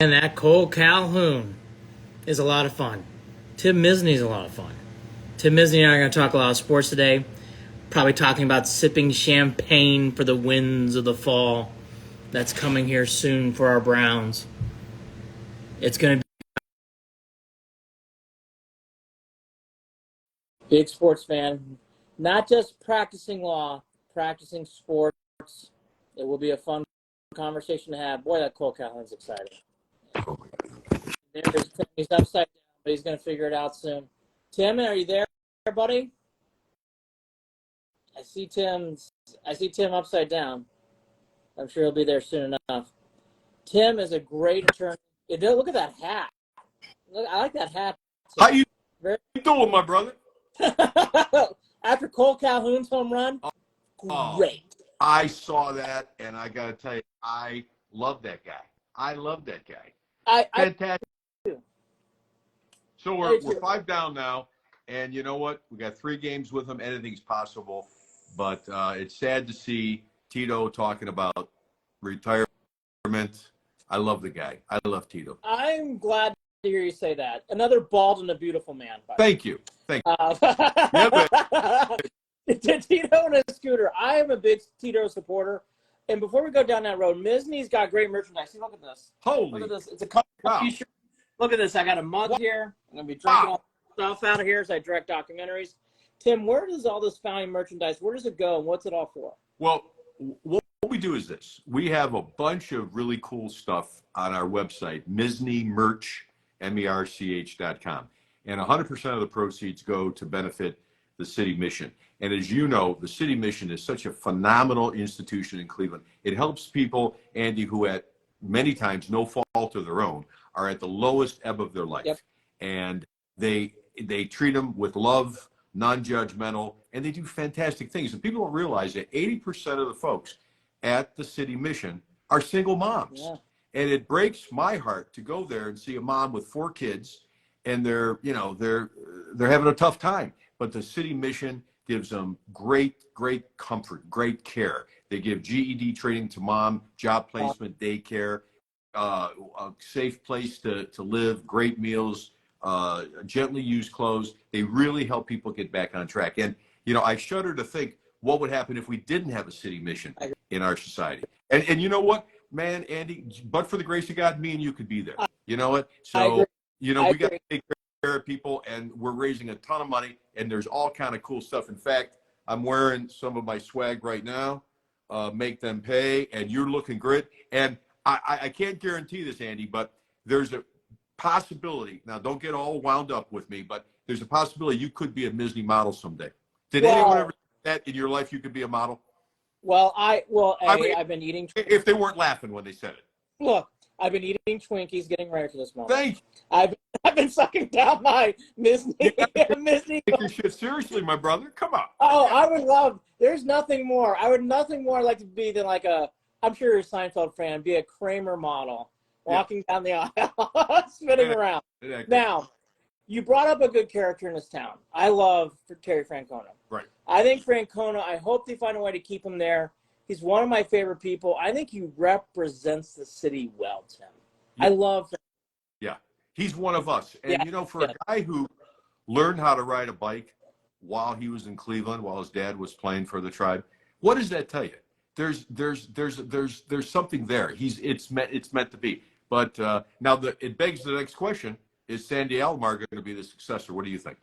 And that Cole Calhoun is a lot of fun. Tim Misny is a lot of fun. Tim Misny and I are going to talk a lot of sports today. Probably talking about sipping champagne for the winds of the fall that's coming here soon for our Browns. It's going to be big sports fan. Not just practicing law, practicing sports. It will be a fun conversation to have. Boy, that Cole Calhoun's exciting. There's Tim. He's upside down, but he's going to figure it out soon. Tim, are you there, buddy? I see Tim upside down. I'm sure he'll be there soon enough. Tim is a great attorney. Look at that hat. Look, I like that hat. How you doing, my brother? After Cole Calhoun's home run, great. I saw that, and I got to tell you, I love that guy. I love that guy. Fantastic. So we're 5 down now, and you know what? We got 3 games with him. Anything's possible, but it's sad to see Tito talking about retirement. I love the guy. I love Tito. I'm glad to hear you say that. Another bald and a beautiful man. Thank you. Thank you. Tito and a scooter. I am a big Tito supporter. And before we go down that road, Misney's got great merchandise. See, look at this. Look at this. It's a t-shirt. Look at this. I got a mug here. I'm going to be drinking all stuff out of here as I direct documentaries. Tim, where does all this founding merchandise, where does it go and what's it all for? Well, what we do is this. We have a bunch of really cool stuff on our website, MisneyMerch, MERCH.com. And 100% of the proceeds go to benefit the city mission. And as you know, the city mission is such a phenomenal institution in Cleveland. It helps people, Andy, who at many times, no fault of their own, are at the lowest ebb of their life. Yep. And they treat them with love, non-judgmental, and they do fantastic things. And people don't realize that 80% of the folks at the city mission are single moms. Yeah. And it breaks my heart to go there and see a mom with 4 kids, and they're having a tough time. But the city mission gives them great comfort, great care. They give GED training to mom, job placement, daycare, a safe place to live, great meals, gently used clothes. They really help people get back on track. And, I shudder to think what would happen if we didn't have a city mission in our society. And you know what, man, Andy, but for the grace of God, me and you could be there. You know what? So, we got to take care of people, and we're raising a ton of money, and there's all kind of cool stuff. In fact, I'm wearing some of my swag right now, make them pay, and you're looking great. And I can't guarantee this, Andy, but there's a possibility. Now, don't get all wound up with me, but there's a possibility you could be a Misny model someday. Did anyone ever say that in your life you could be a model? Well, I've been eating. If they weren't laughing when they said it. Look, I've been eating Twinkies, getting ready for this moment. Thank you. I've been sucking down my Misny. Take your shit seriously, my brother. Come on. Oh, I would love. There's nothing more. I would nothing more like to be than like a. I'm sure you're a Seinfeld fan. Be a Kramer model, walking down the aisle, spinning around. Exactly. Now, you brought up a good character in this town. I love Terry Francona. Right. I think Francona. I hope they find a way to keep him there. He's one of my favorite people. I think he represents the city well, Tim. Yeah. I love him. Yeah. He's one of us. And, for a guy who learned how to ride a bike while he was in Cleveland, while his dad was playing for the Tribe, what does that tell you? There's something there. It's meant to be. But now it begs the next question: is Sandy Alomar going to be the successor? What do you think?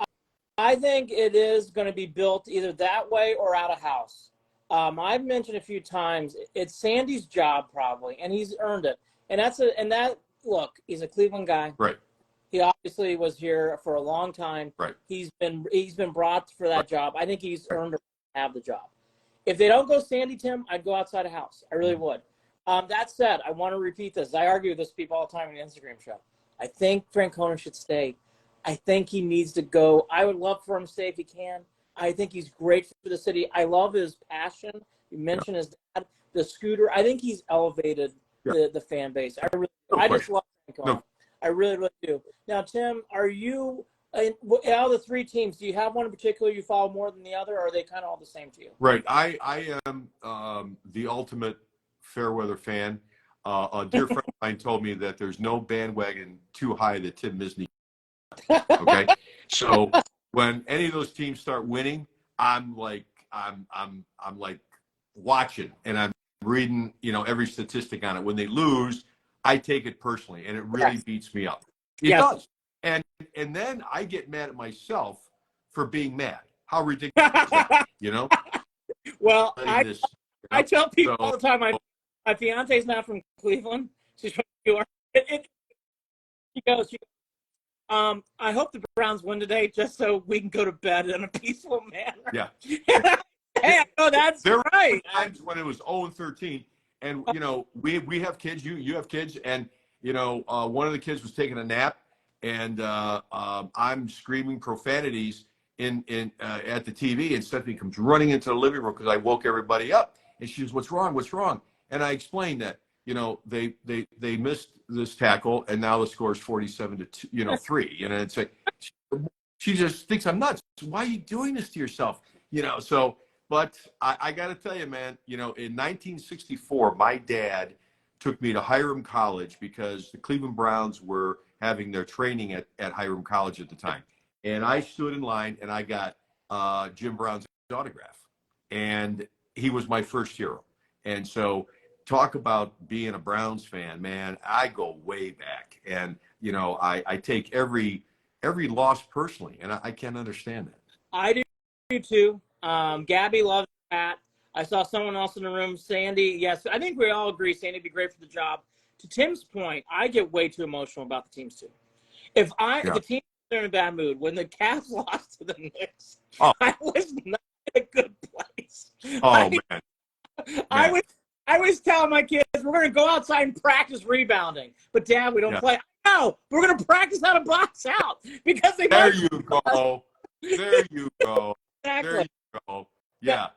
I think it is going to be built either that way or out of house. I've mentioned a few times it's Sandy's job probably, and he's earned it. And look, he's a Cleveland guy. Right. He obviously was here for a long time. Right. He's been brought for that job. I think he's earned to have the job. If they don't go Sandy, Tim, I'd go outside of house. I really would. That said, I want to repeat this. I argue with this people all the time on the Instagram show. I think Francona should stay. I think he needs to go. I would love for him to stay if he can. I think he's great for the city. I love his passion. You mentioned his dad, the scooter. I think he's elevated the fan base. I just love Francona. No. I really, really do. Now, Tim, are you out of the 3 teams, do you have one in particular you follow more than the other, or are they kind of all the same to you? Right. I am the ultimate Fairweather fan. a dear friend of mine told me that there's no bandwagon too high that Tim Misny. Okay, so when any of those teams start winning, I'm like watching, and I'm reading, every statistic on it. When they lose, I take it personally, and it really beats me up. It does, and then I get mad at myself for being mad. How ridiculous is that? Well, This, I tell people all the time. My fiance's not from Cleveland. She's from New York. She goes, I hope the Browns win today just so we can go to bed in a peaceful manner. Yeah. Hey, no, that's there right. Were times when it was 0-13, and we have kids. You have kids, and one of the kids was taking a nap, and I'm screaming profanities at the TV, and Stephanie comes running into the living room because I woke everybody up, and she goes, "What's wrong? What's wrong?" And I explained that they missed this tackle, and now the score is 47-3. And it's like she just thinks I'm nuts. Why are you doing this to yourself? So. But I got to tell you, man, in 1964, my dad took me to Hiram College because the Cleveland Browns were having their training at Hiram College at the time. And I stood in line, and I got Jim Brown's autograph. And he was my first hero. And so talk about being a Browns fan, man, I go way back. And, I take every loss personally, and I can't understand that. I do too. Gabby loves that. I saw someone else in the room, Sandy. Yes, I think we all agree Sandy would be great for the job. To Tim's point, I get way too emotional about the teams too. If the team was in a bad mood, when the Cavs lost to the Knicks, I was not in a good place. Man. I was telling my kids, we're going to go outside and practice rebounding. But, Dad, we don't play. No, we're going to practice how to box out because they There you go. There you go. Exactly. There you go. Yeah.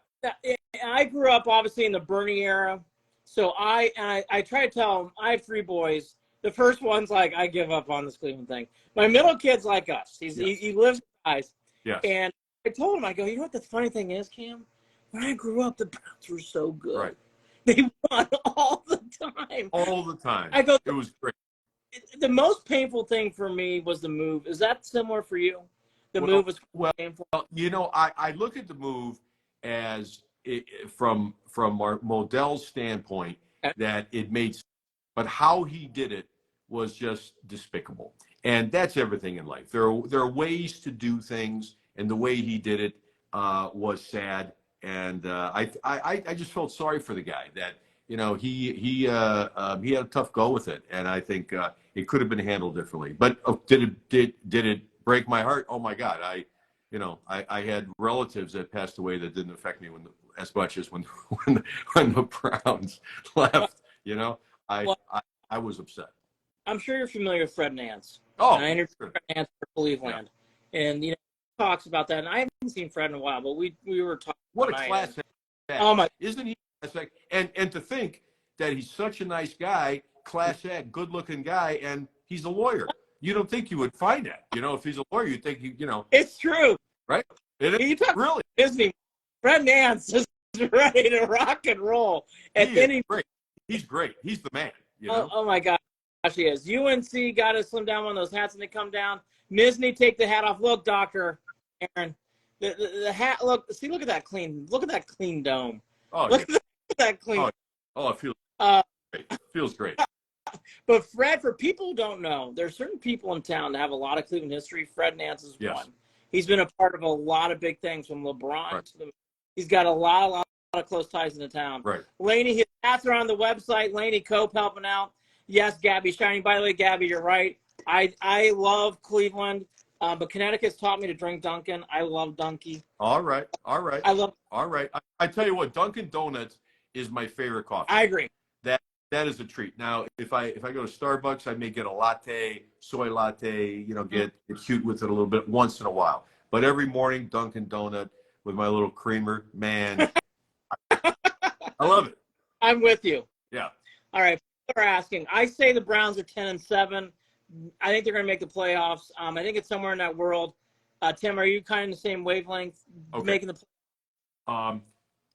I grew up, obviously, in the Bernie era. So I try to tell them, I have 3 boys. The first one's like, I give up on this Cleveland thing. My middle kid's like us. He lives with guys. Yes. And I told him, I go, you know what the funny thing is, Cam? When I grew up, the Browns were so good. Right. They won all the time. All the time. I go, it was great. The most painful thing for me was the move. Is that similar for you? Move was painful. I look at the move as from Modell's standpoint that it made sense, but how he did it was just despicable. And that's everything in life. There are ways to do things, and the way he did it was sad. And I just felt sorry for the guy that he had a tough go with it, and I think it could have been handled differently. But did it break my heart? Oh my God! I had relatives that passed away that didn't affect me as much as when the Browns left. I was upset. I'm sure you're familiar with Fred Nance. Oh, I interviewed Fred Nance for Cleveland, and talks about that. And I haven't seen Fred in a while, but we were talking. What a class act! Oh my! Isn't he? And to think that he's such a nice guy, class act, good-looking guy, and he's a lawyer. You don't think you would find that, if he's a lawyer, you'd think It's true, right? It is really, isn't he? Fred Nance is ready to rock and roll. And he's great. He's great. He's the man. Oh my gosh, he is. UNC got to slim down one of those hats, and they come down. Misny, take the hat off. Look, Dr. Aaron, the hat. Look at that clean. Look at that clean dome. Oh, look at that clean. Oh, it feels great. It feels great. But Fred, for people who don't know, there are certain people in town that have a lot of Cleveland history. Fred Nance is one. He's been a part of a lot of big things, from LeBron to he's got a lot of close ties in the town. Right. Laney, his hats are on the website. Laney Cope helping out. Yes, Gabby Shining. By the way, Gabby, you're right. I love Cleveland, but Connecticut's taught me to drink Dunkin'. I love Dunkin'. All right. I love. All right. I tell you what, Dunkin' Donuts is my favorite coffee. I agree. That is a treat. Now, if I go to Starbucks, I may get a latte, soy latte, get cute with it a little bit once in a while. But every morning, Dunkin' Donut with my little creamer, man, I love it. I'm with you. Yeah. All right. People are asking. I say the Browns are 10-7. I think they're going to make the playoffs. I think it's somewhere in that world. Tim, are you kind of in the same wavelength? Okay. Making the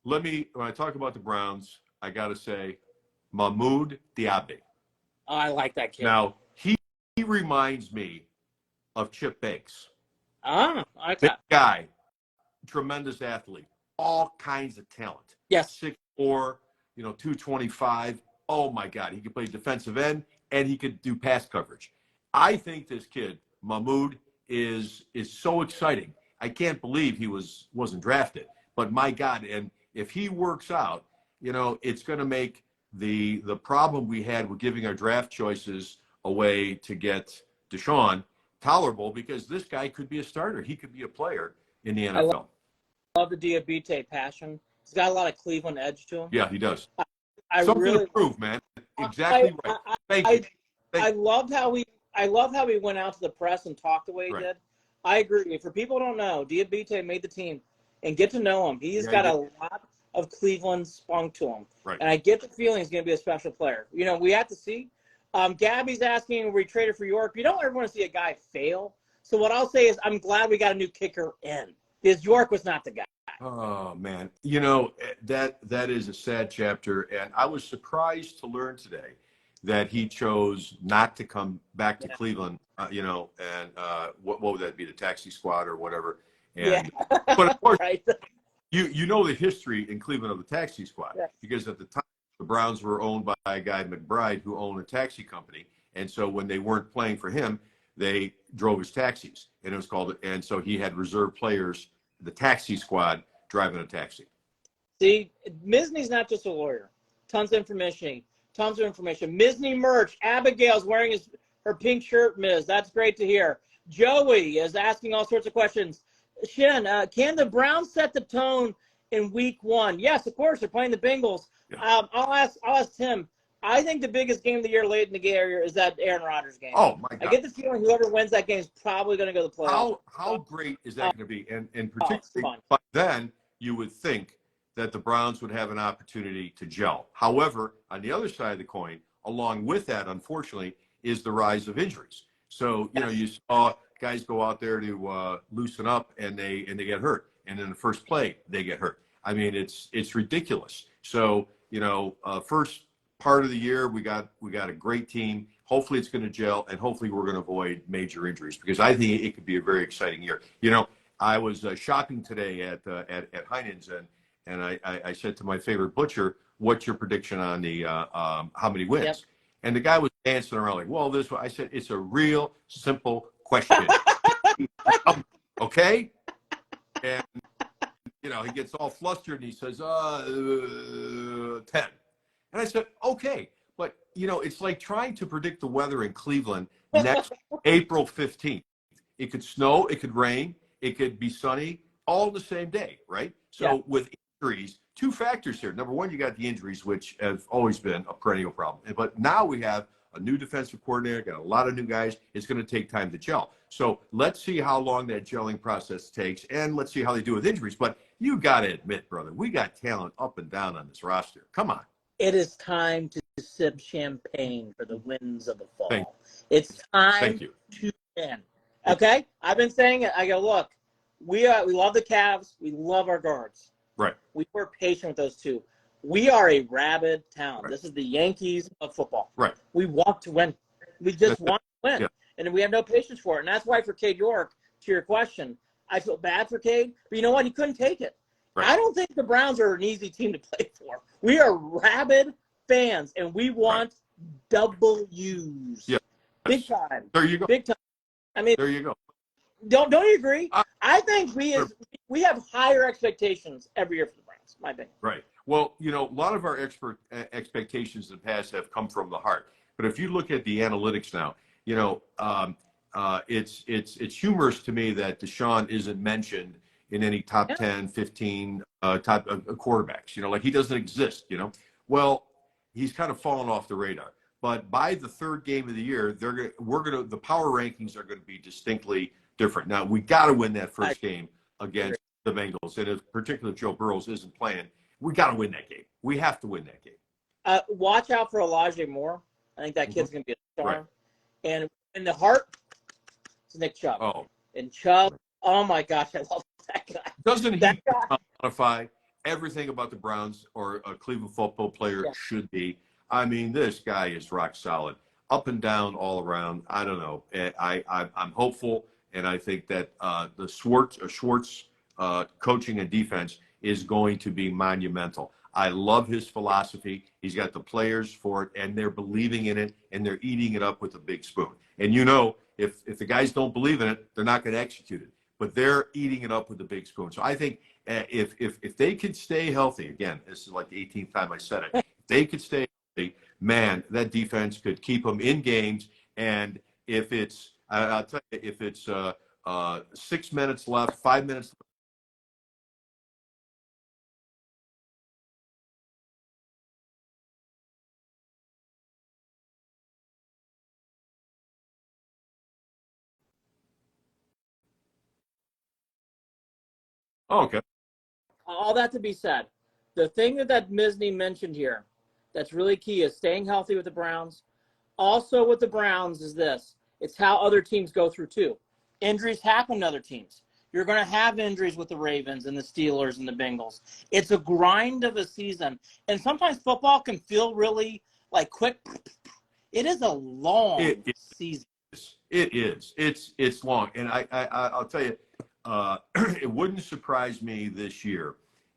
when I talk about the Browns, I got to say, Mahmoud Diaby. Oh, I like that kid. Now, he reminds me of Chip Banks. Ah, okay. Big guy, tremendous athlete, all kinds of talent. Yes. 6'4", 225. Oh my God, he could play defensive end and he could do pass coverage. I think this kid, Mahmoud, is so exciting. I can't believe he wasn't drafted. But my God, and if he works out, it's going to make the problem we had with giving our draft choices away to get Deshaun tolerable, because this guy could be a starter. He could be a player in the NFL. I love the Diabite passion. He's got a lot of Cleveland edge to him. Yeah, he does. I Something really to prove, man. Exactly right. Thank you. I loved how he went out to the press and talked the way he did. I agree. For people who don't know, Diabite made the team, and get to know him. He's got a lot of Cleveland spunk to him. Right. And I get the feeling he's going to be a special player. We have to see. Gabby's asking, were we traded for York? You don't ever want to see a guy fail. So what I'll say is I'm glad we got a new kicker in, because York was not the guy. Oh, man. That is a sad chapter. And I was surprised to learn today that he chose not to come back to Cleveland, and what would that be, the taxi squad or whatever. And, but of course, right. you know the history in Cleveland of the taxi squad, Yes. because at the time the Browns were owned by a guy, McBride, who owned a taxi company. And so when they weren't playing for him, they drove his taxis, and it was called, and so he had reserve players, the taxi squad, driving a taxi. See, Misny's not just a lawyer. Tons of information. Misny merch. Abigail's wearing her pink shirt, Miz. That's great to hear. Joey is asking all sorts of questions. Shin, can the Browns set the tone in week 1? Yes, of course. They're playing the Bengals. Yeah. I'll ask Tim. I think the biggest game of the year late in the area is that Aaron Rodgers game. Oh, my God. I get the feeling whoever wins that game is probably going to go to the playoffs. How great is that going to be? And particularly by then, you would think that the Browns would have an opportunity to gel. However, on the other side of the coin, along with that, unfortunately, is the rise of injuries. So, you saw guys go out there to loosen up, and they get hurt. And in the first play, they get hurt. I mean, it's ridiculous. So, first part of the year, we got a great team. Hopefully it's going to gel, and hopefully we're going to avoid major injuries, because I think it could be a very exciting year. I was shopping today at Heinen's, and I said to my favorite butcher, "What's your prediction on the how many wins?" Yep. And the guy was dancing around like, "Well, this one." I said, "It's a real simple question." Okay? And he gets all flustered and he says, 10. And I said, okay. But, it's like trying to predict the weather in Cleveland next April 15th. It could snow, it could rain, it could be sunny, all the same day, right? So with injuries, two factors here. Number one, you got the injuries, which have always been a perennial problem. But now we have a new defensive coordinator, got a lot of new guys. It's going to take time to gel. So let's see how long that gelling process takes, and let's see how they do with injuries. But you got to admit, brother, we got talent up and down on this roster. Come on. It is time to sip champagne for the winds of the fall. It's time to win. Okay? I've been saying it. I go, look, we love the Cavs. We love our guards. Right. We were patient with those two. We are a rabid town. Right. This is the Yankees of football. Right. We want to win. We just want to win. Yeah. And we have no patience for it. And that's why for Cade York, to your question, I feel bad for Cade. But you know what? He couldn't take it. Right. I don't think the Browns are an easy team to play for. We are rabid fans, and we want W's. Yeah. Big time. There you go. Big time. I mean, there you go. Don't you agree? I think we have higher expectations every year for the Browns, my opinion. Right. Well, a lot of our expectations in the past have come from the heart. But if you look at the analytics now, it's humorous to me that Deshaun isn't mentioned in any top 10, 15 top quarterbacks. Like he doesn't exist. Well, he's kind of fallen off the radar. But by the third game of the year, the power rankings are going to be distinctly different. Now we got to win that first game against the Bengals, and if particularly Joe Burrows isn't playing, we got to win that game. We have to win that game. Watch out for Elijah Moore. I think that kid's going to be a star. Right. And in the heart, it's Nick Chubb. Oh. And Chubb, oh my gosh, I love that guy. Doesn't he personify everything about the Browns or a Cleveland football player should be? I mean, this guy is rock solid, up and down, all around. I don't know. I'm hopeful, and I think that the Schwartz coaching and defense is going to be monumental. I love his philosophy. He's got the players for it, and they're believing in it, and they're eating it up with a big spoon. And if the guys don't believe in it, they're not going to execute it. But they're eating it up with a big spoon. So I think if they could stay healthy, again, this is like the 18th time I said it. If they could stay healthy, man, that defense could keep them in games. And if it's, I'll tell you, if it's 6 minutes left, 5 minutes left. Oh, okay. All that to be said, the thing that Misny mentioned here that's really key is staying healthy with the Browns. Also with the Browns is this. It's how other teams go through too. Injuries happen to other teams. You're going to have injuries with the Ravens and the Steelers and the Bengals. It's a grind of a season. And sometimes football can feel really like quick. It is a long season. It is. It's long. And I'll tell you, it wouldn't surprise me this year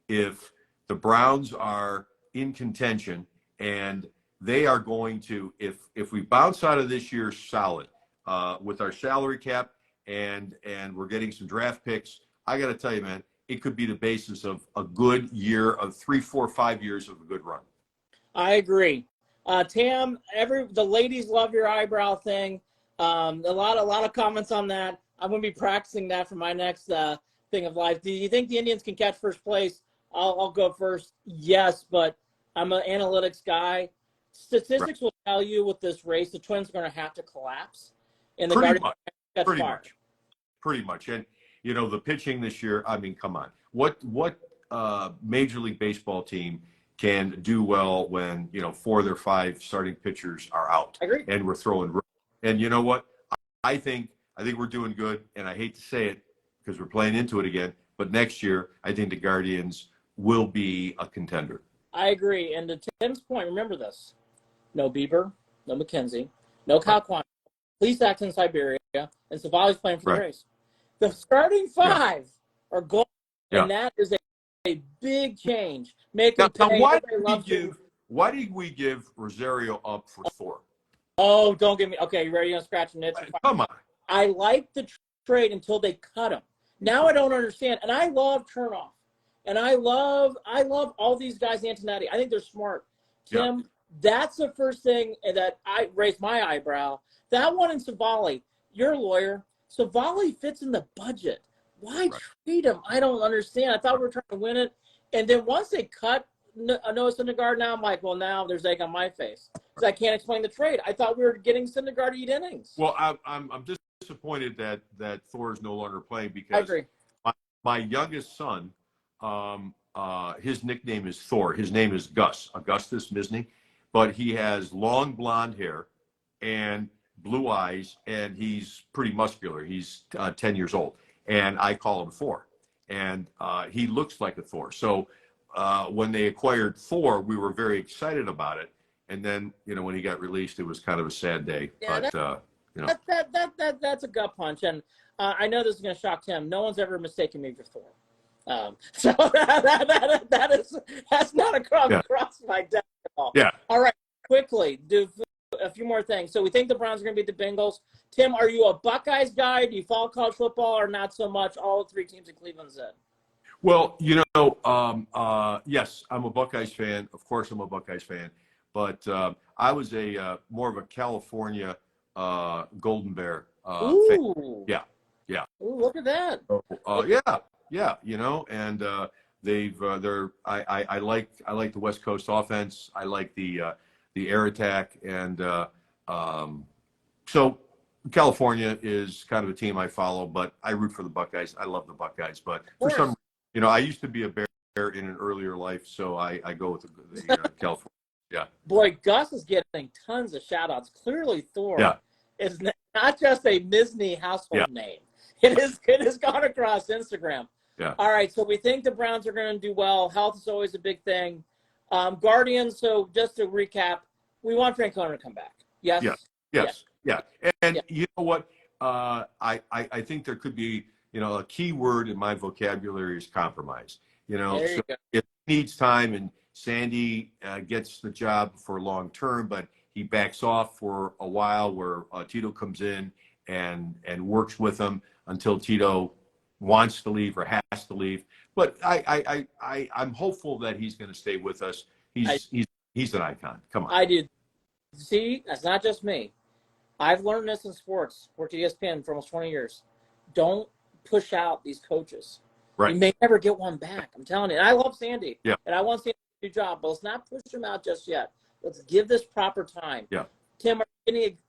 if the Browns are in contention and they are going to, if we bounce out of this year solid with our salary cap and we're getting some draft picks, I got to tell you, man, it could be the basis of a good year of 3, 4, 5 years of a good run. I agree. Tam, the ladies love your eyebrow thing. A lot of comments on that. I'm going to be practicing that for my next thing of life. Do you think the Indians can catch first place? I'll go first. Yes, but I'm an analytics guy. Statistics will tell you with this race, the Twins are going to have to collapse. And the Pretty much. And, the pitching this year, I mean, come on. What Major League Baseball team can do well when, 4 of their 5 starting pitchers are out? I agree. And we're throwing. And you know what? I think we're doing good, and I hate to say it because we're playing into it again, but next year, I think the Guardians will be a contender. I agree. And to Tim's point, remember this. No Bieber, no McKenzie, no Kyle Quantrill, Please Act in Siberia, and Savali's playing for the race. The starting 5 are gone, and that is a big change. Now, why did we give Rosario up for Thor? Oh, don't get me. Okay, you ready to scratch an itch? Come on. I like the trade until they cut him. Now I don't understand. And I love Chernoff. And I love all these guys, Antonetti. I think they're smart. Tim, that's the first thing that I raised my eyebrow. That one in Savali, you're a lawyer. Savali fits in the budget. Why trade him? I don't understand. I thought we were trying to win it. And then once they cut Noah Syndergaard, now I'm like, well, now there's egg on my face because I can't explain the trade. I thought we were getting Syndergaard to eat innings. Well, I'm disappointed that Thor is no longer playing because I agree. My youngest son, his nickname is Thor. His name is Augustus Misny, but he has long blonde hair and blue eyes, and he's pretty muscular. He's 10 years old, and I call him Thor, and he looks like a Thor. So when they acquired Thor, we were very excited about it, and then when he got released, it was kind of a sad day. Yeah, but that's a gut punch, and I know this is going to shock Tim. No one's ever mistaken me for Thor. So that's not across my desk at all. Yeah. All right, quickly do a few more things. So we think the Browns are going to beat the Bengals. Tim, are you a Buckeyes guy? Do you follow college football or not so much? All 3 teams in Cleveland's in. Well, yes, I'm a Buckeyes fan. Of course, I'm a Buckeyes fan. But I was more of a California Golden Bear fan. Yeah. Ooh, look at that. Yeah. And I like the West Coast offense. I like the air attack, and so California is kind of a team I follow. But I root for the Buckeyes. I love the Buckeyes, but for some, I used to be a Bear in an earlier life, so I go with the California. Yeah. Boy, Gus is getting tons of shout-outs. Clearly, Thor is not just a Misny household name. It has gone across Instagram. Yeah. All right, so we think the Browns are going to do well. Health is always a big thing. Guardians, so just to recap, We want Francona to come back. Yes. Yes. Yeah. And Yeah. you know what? I think there could be, a key word in my vocabulary is compromise. There you go. If he needs time and Sandy gets the job for long term, but he backs off for a while where Tito comes in and works with him until Tito wants to leave or has to leave. But I'm hopeful that he's going to stay with us. He's an icon. Come on. I do. See, that's not just me. I've learned this in sports. Worked at ESPN for almost 20 years. Don't push out these coaches. Right. You may never get one back. I'm telling you. And I love Sandy. Yeah. And I want Sandy to do a job, but let's not push him out just yet. Let's give this proper time. Yeah. Tim,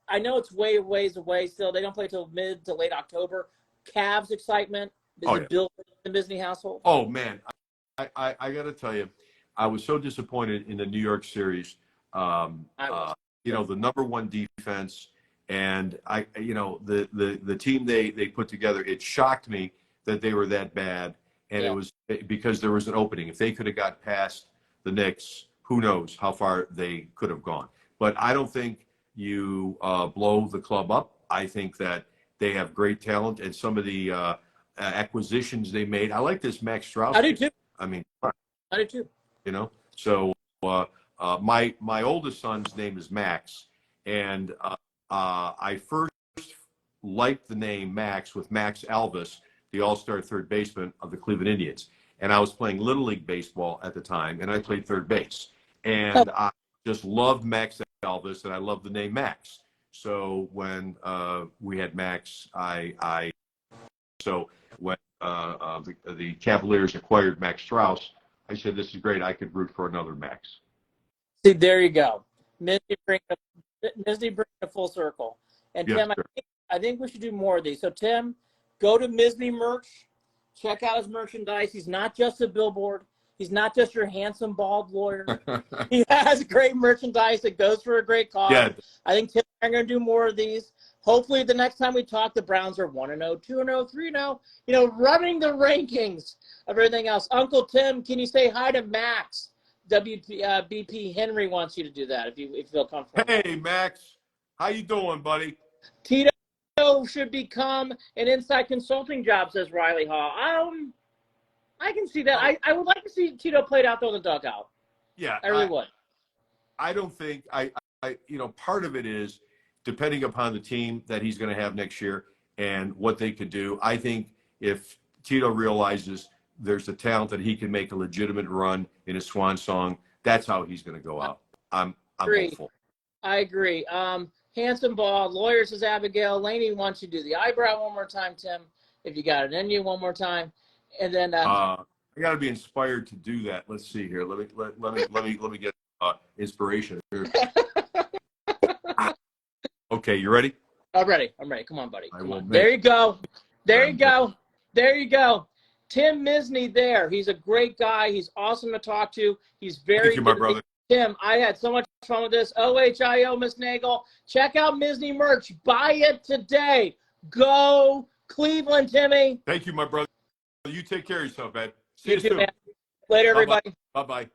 I know it's ways away still. They don't play till mid to late October. Cavs excitement. Is it built in the Misny household? Oh, man. I got to tell you, I was so disappointed in the New York series. The number one defense, and the team they put together, it shocked me that they were that bad. And it was because there was an opening. If they could have got past the Knicks, who knows how far they could have gone. But I don't think you blow the club up. I think that they have great talent, and some of the acquisitions they made. I like this Max Strauss. I do too. I mean, I do too. So my oldest son's name is Max, and I first liked the name Max with Max Alvis, the all-star third baseman of the Cleveland Indians. And I was playing Little League baseball at the time, and I played third base. And I just loved Max Alvis, and I loved the name Max. So when we had Max, so when the Cavaliers acquired Max Strauss, I said, this is great. I could root for another Max. See, there you go. Misny bring a full circle. And Yes, Tim, I think we should do more of these. So Tim, go to Misny merch. Check out his merchandise. He's not just a billboard. He's not just your handsome, bald lawyer. He has great merchandise that goes for a great cause. Yeah. I think Tim and I are going to do more of these. Hopefully, the next time we talk, the Browns are 1-0, 2-0, 3-0, running the rankings of everything else. Uncle Tim, can you say hi to Max? BP Henry wants you to do that if you feel comfortable. Hey, Max. How you doing, buddy? Tito should become an inside consulting job, says Riley Hall. I can see that. I would like to see Tito played out there in the dugout. Yeah. I really would. I don't think part of it is depending upon the team that he's going to have next year and what they could do. I think if Tito realizes there's a talent that he can make a legitimate run in a swan song, that's how he's going to go out. I'm hopeful. I agree. Handsome ball. Lawyer says Abigail. Laney wants you to do the eyebrow one more time, Tim, if you got it in you one more time. And then I got to be inspired to do that. Let's see here. Let me get inspiration here. Okay, you ready? I'm ready. Come on, buddy. Come on. There you go. There you go. Tim Misny there. He's a great guy. He's awesome to talk to. He's very Thank you, my brother. Tim, I had so much fun with this. OHIO, Miss Nagel. Check out Misny merch. Buy it today. Go Cleveland, Timmy. Thank you, my brother. You take care of yourself, man. See you soon. Man. Later, everybody. Bye-bye.